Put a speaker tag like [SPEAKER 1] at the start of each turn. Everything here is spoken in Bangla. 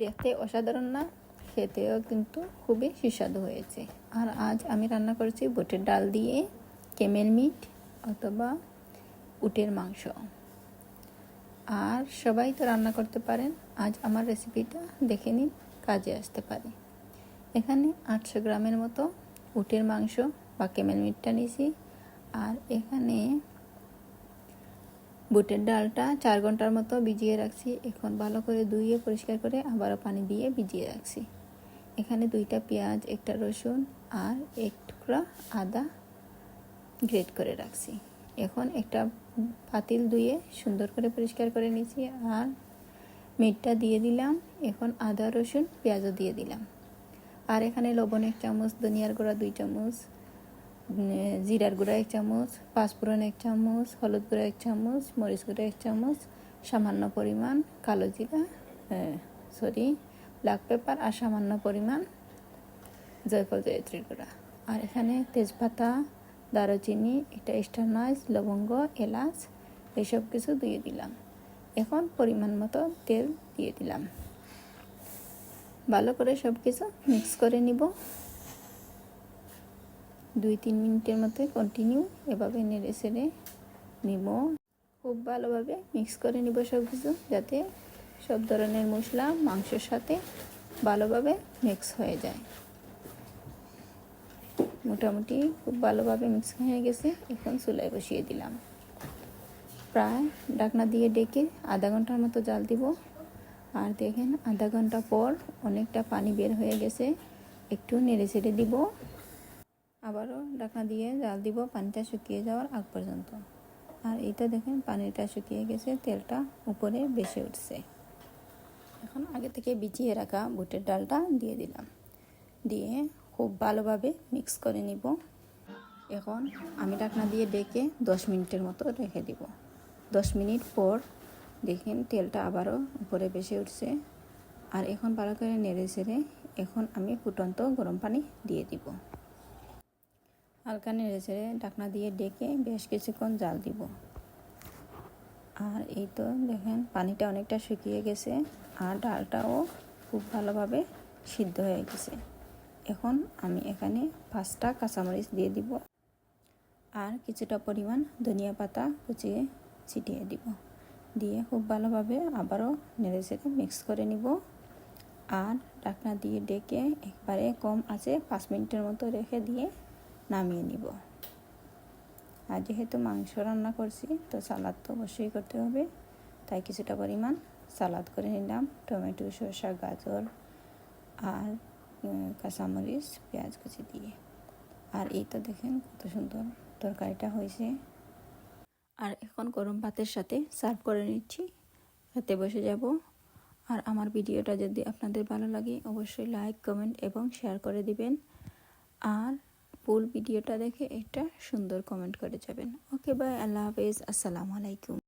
[SPEAKER 1] দেখতে অসাধারণ না, খেতেও কিন্তু খুবই সুস্বাদু হয়েছে। আর আজ আমি রান্না করেছি বুটের ডাল দিয়ে ক্যামেল মিট অথবা উটের মাংস। আর সবাই তো রান্না করতে পারেন, আজ আমার রেসিপিটা দেখে নিন, কাজে আসতে পারে। এখানে 800 গ্রামের মতো উটের মাংস বা ক্যামেল মিটটা নিয়েছি। আর এখানে বুটের ডালটা 4 ঘন্টার মতো ভিজিয়ে রাখছি। এখন ভালো করে ধুয়ে পরিষ্কার করে আবারও পানি দিয়ে ভিজিয়ে রাখছি। এখানে 2টা পেঁয়াজ, 1টা রসুন আর 1 টুকরা আদা গ্রেট করে রাখছি। এখন একটা পাতিল ধুয়ে সুন্দর করে পরিষ্কার করে নিয়েছি আর মিটটা দিয়ে দিলাম। এখন আদা, রসুন, পেঁয়াজও দিয়ে দিলাম। আর এখানে লবণ 1 চামচ, ধনিয়ার গুঁড়া 2 চামচ, জিরার গুঁড়া 1 চামচ, পাঁচফোড়ন 1 চামচ, হলুদ গুঁড়া 1 চামচ, মরিচ গুঁড়া 1 চামচ, সামান্য পরিমাণ কালো জিরা ব্ল্যাক পেপার আর সামান্য পরিমাণ জয়ফল জয়ত্রীর গুঁড়া। আর এখানে তেজপাতা, দারুচিনি, একটা স্টারনাইজ, লবঙ্গ, এলাচ এসব কিছু দিয়ে দিলাম। এখন পরিমাণ মতো তেল দিয়ে দিলাম। ভালো করে সব কিছু মিক্স করে নিব। 2-3 মিনিটের মতো কন্টিনিউ এভাবে নেড়ে ছেড়ে নিব। খুব ভালোভাবে মিক্স করে নিব সব কিছু, যাতে সব ধরনের মশলা মাংসের সাথে ভালোভাবে মিক্স হয়ে যায়। মোটামুটি খুব ভালোভাবে মিক্স হয়ে গেছে। এখন চুলায় বসিয়ে দিলাম। প্রায় ঢাকনা দিয়ে ডেকে আধা ঘন্টার মতো জাল দিব। আর দেখেন আধা ঘন্টা পর অনেকটা পানি বের হয়ে গেছে। একটু নেড়ে ছেড়ে দিব। আবারও ঢাকনা দিয়ে জাল দিব পানিটা শুকিয়ে যাওয়ার আগ পর্যন্ত। আর এইটা দেখেন পানিটা শুকিয়ে গেছে, তেলটা উপরে ভেসে উঠছে। এখন আগে থেকে ভিজিয়ে রাখা বুটের ডালটা দিয়ে দিলাম। দিয়ে খুব ভালোভাবে মিক্স করে নিব। এখন আমি ঢাকনা দিয়ে ডেকে 10 মিনিটের মতো রেখে দিব। 10 মিনিট পর দেখেন তেলটা আবারও উপরে ভেসে উঠছে। আর এখন ভালো করে নেড়ে ছেড়ে এখন আমি ফুটন্ত গরম পানি দিয়ে দিব। হালকা নেড়ে ছেড়ে ঢাকনা দিয়ে ডেকে বেশ কিছুক্ষণ জাল দিব। আর এই তো দেখেন পানিটা অনেকটা শুকিয়ে গেছে আর ডালটাও খুব ভালোভাবে সিদ্ধ হয়ে গেছে। এখন আমি এখানে 5টা কাঁচামরিচ দিয়ে দিব আর কিছুটা পরিমাণ ধনিয়া পাতা কুচিয়ে ছিটিয়ে দিব। দিয়ে খুব ভালোভাবে আবারও নেড়ে ছেড়ে মিক্স করে নিব। আর ঢাকনা দিয়ে ডেকে একবারে কম আঁচে 5 মিনিটের মতো রেখে দিয়ে নামিয়ে নিব। আর যেহেতু মাংস রান্না করছি তো সালাদ তো অবশ্যই করতে হবে, তাই কিছুটা পরিমাণ সালাদ করে নিলাম। টমেটো, শসা, গাজর আর কাঁচামরিচ, পেঁয়াজ কুচি দিয়ে। আর এই তো দেখেন কত সুন্দর তরকারিটা হয়েছে। আর এখন গরম ভাতের সাথে সার্ভ করে নিচ্ছি, খেতে বসে যাব। আর আমার ভিডিওটা যদি আপনাদের ভালো লাগে অবশ্যই লাইক, কমেন্ট এবং শেয়ার করে দিবেন। আর ফুল ভিডিওটা দেখে একটা সুন্দর কমেন্ট করে যাবেন। ওকে বাই, আল্লাহ হাফেজ, আসসালামু আলাইকুম।